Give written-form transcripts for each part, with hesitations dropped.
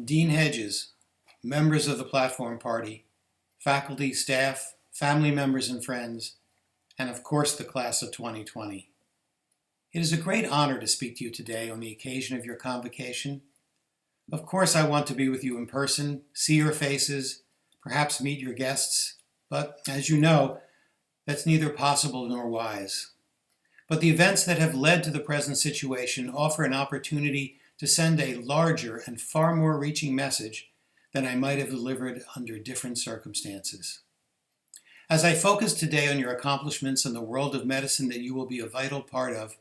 Dean Hedges, members of the Platform Party, faculty, staff, family members and friends, and of course the class of 2020. It is a great honor to speak to you today on the occasion of your convocation. Of course I want to be with you in person, see your faces, perhaps meet your guests, but as you know, that's neither possible nor wise. But the events that have led to the present situation offer an opportunity to send a larger and far more reaching message than I might have delivered under different circumstances. As I focus today on your accomplishments in the world of medicine that you will be a vital part of,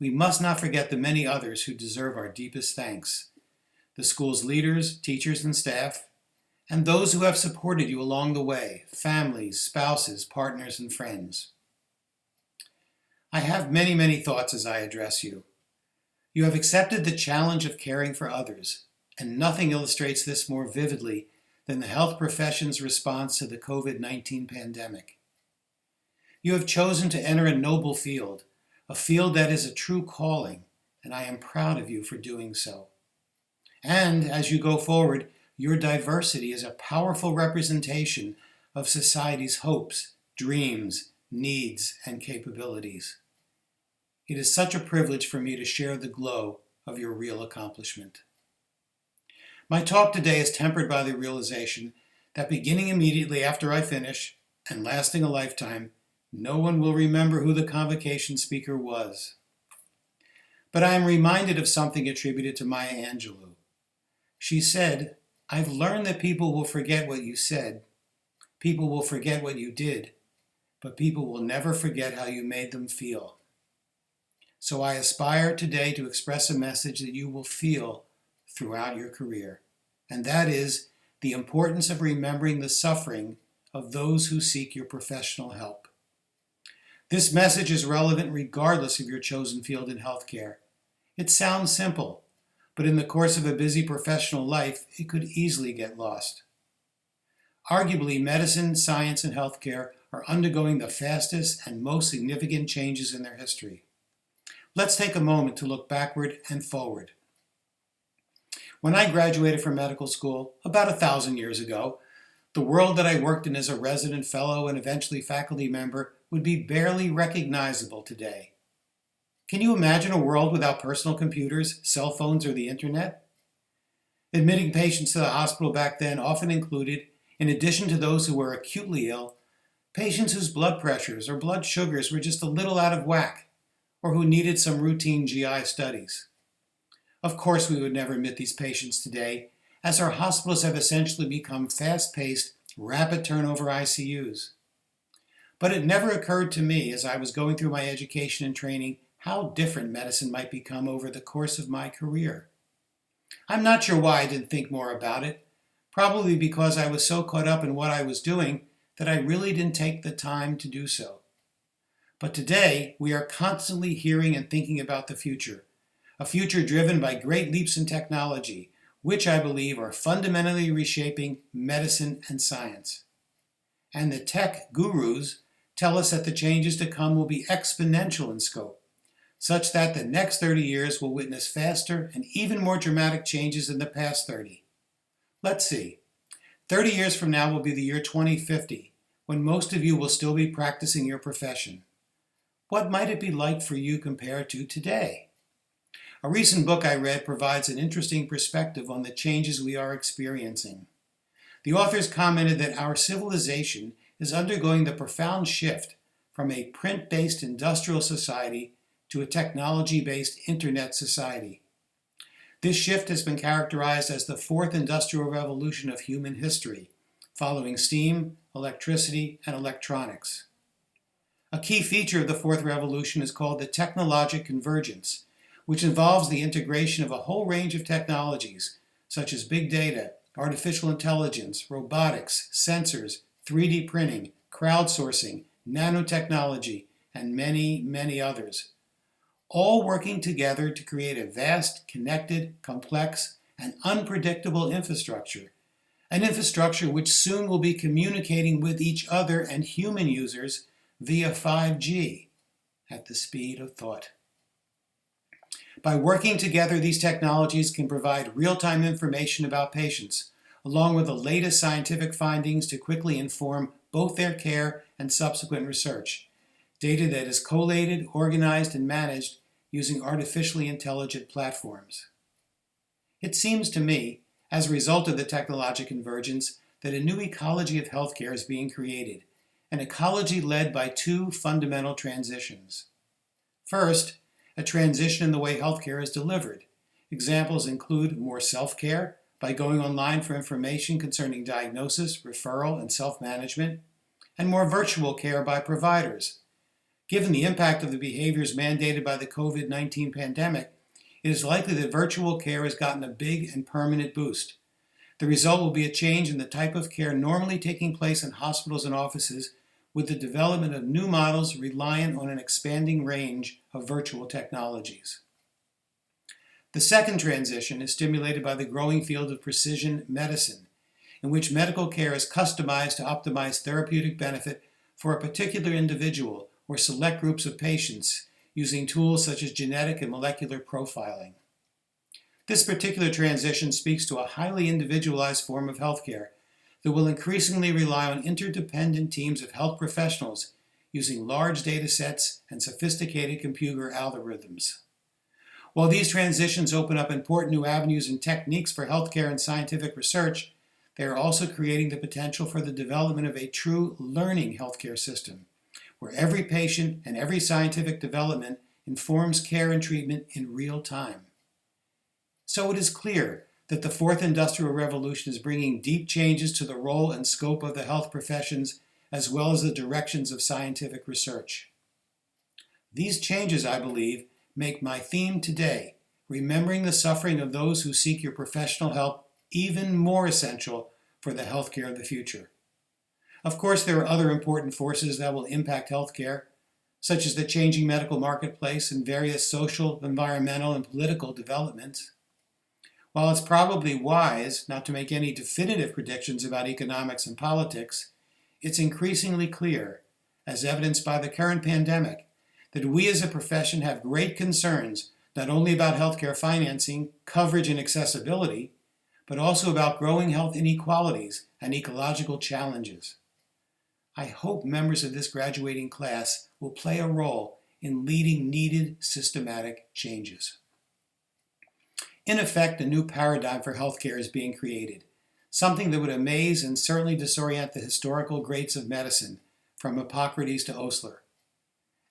we must not forget the many others who deserve our deepest thanks. The school's leaders, teachers, and staff, and those who have supported you along the way, families, spouses, partners, and friends. I have many thoughts as I address you. You have accepted the challenge of caring for others, and nothing illustrates this more vividly than the health profession's response to the COVID-19 pandemic. You have chosen to enter a noble field, a field that is a true calling, and I am proud of you for doing so. And as you go forward, your diversity is a powerful representation of society's hopes, dreams, needs, and capabilities. It is such a privilege for me to share the glow of your real accomplishment. My talk today is tempered by the realization that beginning immediately after I finish, and lasting a lifetime, no one will remember who the convocation speaker was. But I am reminded of something attributed to Maya Angelou. She said, "I've learned that people will forget what you said, people will forget what you did, but people will never forget how you made them feel." So I aspire today to express a message that you will feel throughout your career, and that is the importance of remembering the suffering of those who seek your professional help. This message is relevant regardless of your chosen field in healthcare. It sounds simple, but in the course of a busy professional life, it could easily get lost. Arguably, medicine, science, and healthcare are undergoing the fastest and most significant changes in their history. Let's take a moment to look backward and forward. When I graduated from medical school about 1,000 years ago, the world that I worked in as a resident fellow and eventually faculty member would be barely recognizable today. Can you imagine a world without personal computers, cell phones, or the internet? Admitting patients to the hospital back then often included, in addition to those who were acutely ill, patients whose blood pressures or blood sugars were just a little out of whack, or who needed some routine GI studies. Of course, we would never admit these patients today, as our hospitals have essentially become fast-paced, rapid turnover ICUs. But it never occurred to me as I was going through my education and training how different medicine might become over the course of my career. I'm not sure why I didn't think more about it, probably because I was so caught up in what I was doing that I really didn't take the time to do so. But today, we are constantly hearing and thinking about the future, a future driven by great leaps in technology, which I believe are fundamentally reshaping medicine and science. And the tech gurus tell us that the changes to come will be exponential in scope, such that the next 30 years will witness faster and even more dramatic changes than the past 30. Let's see. 30 years from now will be the year 2050, when most of you will still be practicing your profession. What might it be like for you compared to today? A recent book I read provides an interesting perspective on the changes we are experiencing. The authors commented that our civilization is undergoing the profound shift from a print-based industrial society to a technology-based internet society. This shift has been characterized as the fourth industrial revolution of human history, following steam, electricity, and electronics. A key feature of the fourth revolution is called the Technologic Convergence, which involves the integration of a whole range of technologies, such as big data, artificial intelligence, robotics, sensors, 3D printing, crowdsourcing, nanotechnology, and many others, all working together to create a vast, connected, complex, and unpredictable infrastructure, an infrastructure which soon will be communicating with each other and human users via 5G at the speed of thought. By working together, these technologies can provide real-time information about patients, along with the latest scientific findings to quickly inform both their care and subsequent research. Data that is collated, organized, and managed using artificially intelligent platforms. It seems to me, as a result of the technologic convergence, that a new ecology of healthcare is being created, an ecology led by two fundamental transitions. First, a transition in the way healthcare is delivered. Examples include more self-care by going online for information concerning diagnosis, referral, and self-management, and more virtual care by providers. Given the impact of the behaviors mandated by the COVID-19 pandemic, it is likely that virtual care has gotten a big and permanent boost. The result will be a change in the type of care normally taking place in hospitals and offices, with the development of new models reliant on an expanding range of virtual technologies. The second transition is stimulated by the growing field of precision medicine, in which medical care is customized to optimize therapeutic benefit for a particular individual or select groups of patients using tools such as genetic and molecular profiling. This particular transition speaks to a highly individualized form of healthcare that will increasingly rely on interdependent teams of health professionals using large data sets and sophisticated computer algorithms. While these transitions open up important new avenues and techniques for healthcare and scientific research, they are also creating the potential for the development of a true learning healthcare system, where every patient and every scientific development informs care and treatment in real time. So it is clear that the fourth industrial revolution is bringing deep changes to the role and scope of the health professions, as well as the directions of scientific research. These changes, I believe, make my theme today, remembering the suffering of those who seek your professional help, even more essential for the healthcare of the future. Of course, there are other important forces that will impact healthcare, such as the changing medical marketplace and various social, environmental, and political developments. While it's probably wise not to make any definitive predictions about economics and politics, it's increasingly clear, as evidenced by the current pandemic, that we as a profession have great concerns not only about healthcare financing, coverage, and accessibility, but also about growing health inequalities and ecological challenges. I hope members of this graduating class will play a role in leading needed systematic changes. In effect, a new paradigm for healthcare is being created, something that would amaze and certainly disorient the historical greats of medicine, from Hippocrates to Osler.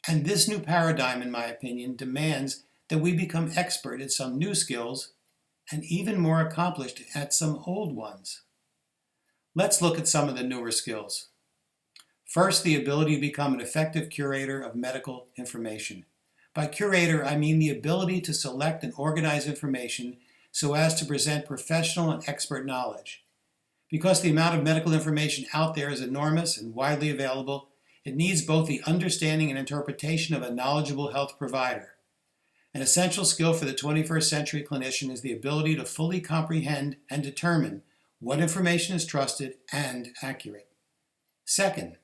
And this new paradigm, in my opinion, demands that we become expert at some new skills and even more accomplished at some old ones. Let's look at some of the newer skills. First, the ability to become an effective curator of medical information. By curator, I mean the ability to select and organize information so as to present professional and expert knowledge. Because the amount of medical information out there is enormous and widely available, it needs both the understanding and interpretation of a knowledgeable health provider. An essential skill for the 21st century clinician is the ability to fully comprehend and determine what information is trusted and accurate. Second,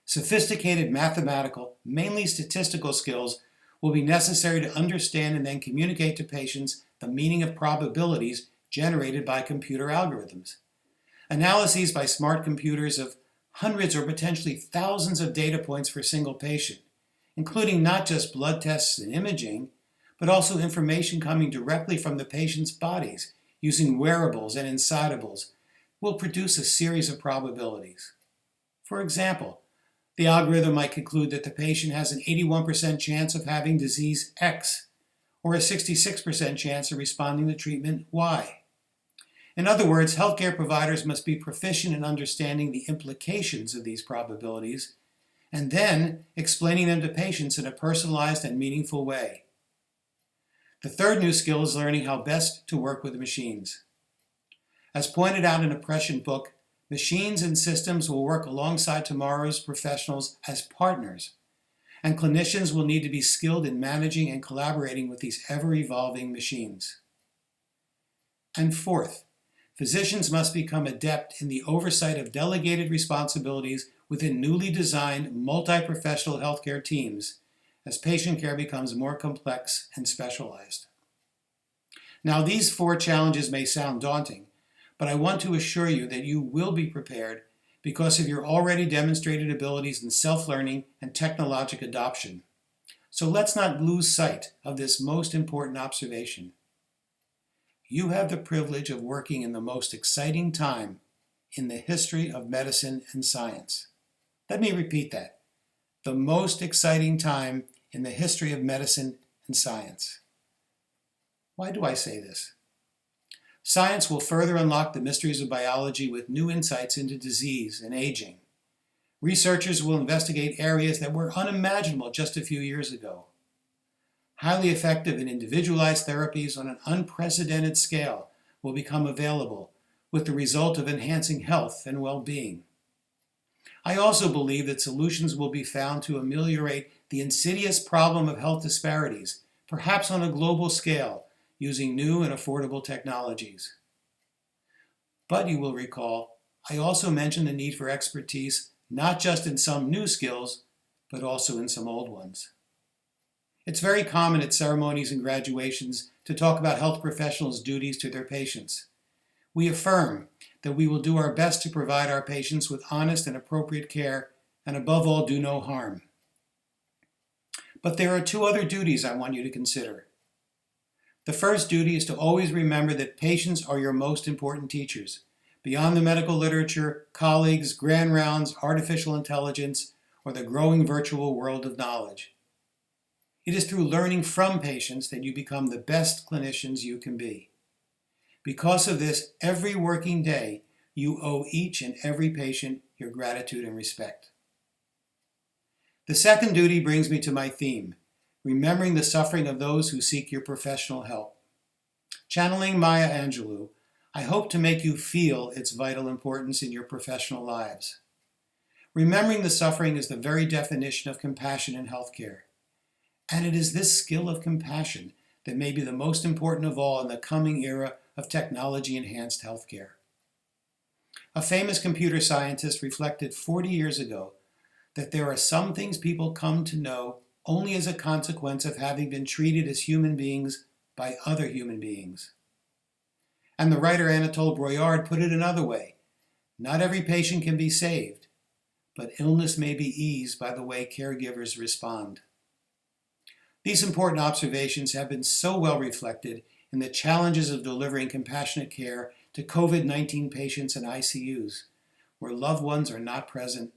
sophisticated mathematical, mainly statistical skills will be necessary to understand and then communicate to patients the meaning of probabilities generated by computer algorithms. Analyses by smart computers of hundreds or potentially thousands of data points for a single patient, including not just blood tests and imaging, but also information coming directly from the patient's bodies using wearables and inside-ables, will produce a series of probabilities. For example, the algorithm might conclude that the patient has an 81% chance of having disease X, or a 66% chance of responding to treatment Y. In other words, healthcare providers must be proficient in understanding the implications of these probabilities, and then explaining them to patients in a personalized and meaningful way. The third new skill is learning how best to work with machines. As pointed out in a prescient book, machines and systems will work alongside tomorrow's professionals as partners, and clinicians will need to be skilled in managing and collaborating with these ever-evolving machines. And fourth, physicians must become adept in the oversight of delegated responsibilities within newly designed multi-professional healthcare teams, as patient care becomes more complex and specialized. Now, these 4 challenges may sound daunting, but I want to assure you that you will be prepared because of your already demonstrated abilities in self-learning and technologic adoption. So let's not lose sight of this most important observation. You have the privilege of working in the most exciting time in the history of medicine and science. Let me repeat that. The most exciting time in the history of medicine and science. Why do I say this? Science will further unlock the mysteries of biology with new insights into disease and aging. Researchers will investigate areas that were unimaginable just a few years ago. Highly effective and individualized therapies on an unprecedented scale will become available, with the result of enhancing health and well-being. I also believe that solutions will be found to ameliorate the insidious problem of health disparities, perhaps on a global scale, using new and affordable technologies. But you will recall, I also mentioned the need for expertise not just in some new skills, but also in some old ones. It's very common at ceremonies and graduations to talk about health professionals' duties to their patients. We affirm that we will do our best to provide our patients with honest and appropriate care, and above all, do no harm. But there are 2 other duties I want you to consider. The first duty is to always remember that patients are your most important teachers. Beyond the medical literature, colleagues, grand rounds, artificial intelligence, or the growing virtual world of knowledge. It is through learning from patients that you become the best clinicians you can be. Because of this, every working day, you owe each and every patient your gratitude and respect. The second duty brings me to my theme, remembering the suffering of those who seek your professional help. Channeling Maya Angelou, I hope to make you feel its vital importance in your professional lives. Remembering the suffering is the very definition of compassion in healthcare. And it is this skill of compassion that may be the most important of all in the coming era of technology-enhanced healthcare. A famous computer scientist reflected 40 years ago that there are some things people come to know only as a consequence of having been treated as human beings by other human beings. And the writer Anatole Broyard put it another way. Not every patient can be saved, but illness may be eased by the way caregivers respond. These important observations have been so well reflected in the challenges of delivering compassionate care to COVID-19 patients in ICUs, where loved ones are not present,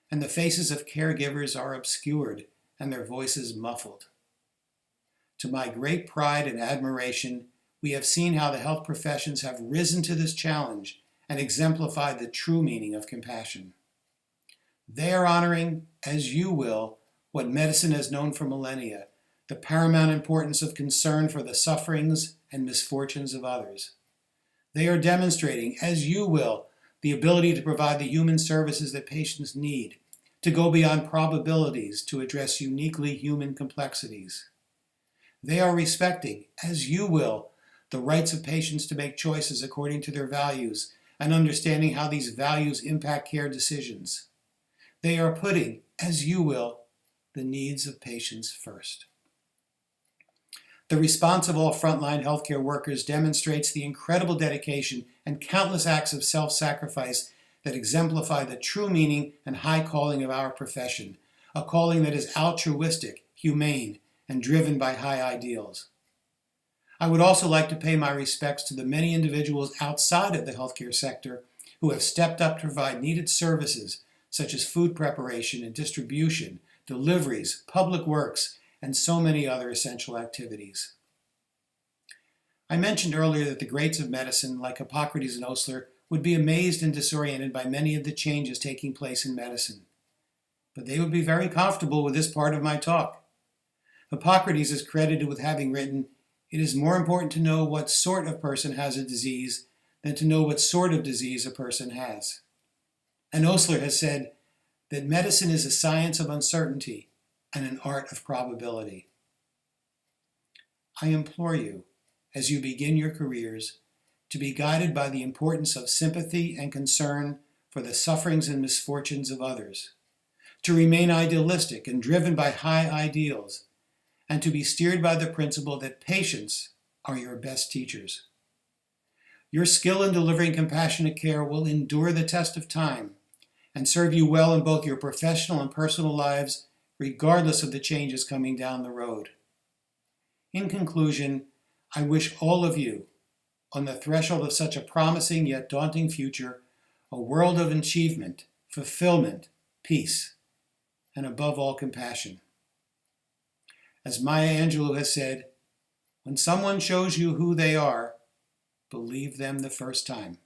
and the faces of caregivers are obscured and their voices muffled. To my great pride and admiration, we have seen how the health professions have risen to this challenge and exemplified the true meaning of compassion. They are honoring, as you will, what medicine has known for millennia, the paramount importance of concern for the sufferings and misfortunes of others. They are demonstrating, as you will, the ability to provide the human services that patients need, to go beyond probabilities to address uniquely human complexities. They are respecting, as you will, the rights of patients to make choices according to their values and understanding how these values impact care decisions. They are putting, as you will, the needs of patients first. The response of all frontline healthcare workers demonstrates the incredible dedication and countless acts of self-sacrifice that exemplify the true meaning and high calling of our profession, a calling that is altruistic, humane, and driven by high ideals. I would also like to pay my respects to the many individuals outside of the healthcare sector who have stepped up to provide needed services such as food preparation and distribution, deliveries, public works, and so many other essential activities. I mentioned earlier that the greats of medicine, like Hippocrates and Osler, would be amazed and disoriented by many of the changes taking place in medicine. But they would be very comfortable with this part of my talk. Hippocrates is credited with having written, "It is more important to know what sort of person has a disease than to know what sort of disease a person has." And Osler has said that medicine is a science of uncertainty and an art of probability. I implore you, as you begin your careers, to be guided by the importance of sympathy and concern for the sufferings and misfortunes of others, to remain idealistic and driven by high ideals, and to be steered by the principle that patients are your best teachers. Your skill in delivering compassionate care will endure the test of time and serve you well in both your professional and personal lives, regardless of the changes coming down the road. In conclusion, I wish all of you, on the threshold of such a promising yet daunting future, a world of achievement, fulfillment, peace, and above all, compassion. As Maya Angelou has said, when someone shows you who they are, believe them the first time.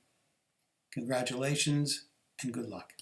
Congratulations and good luck.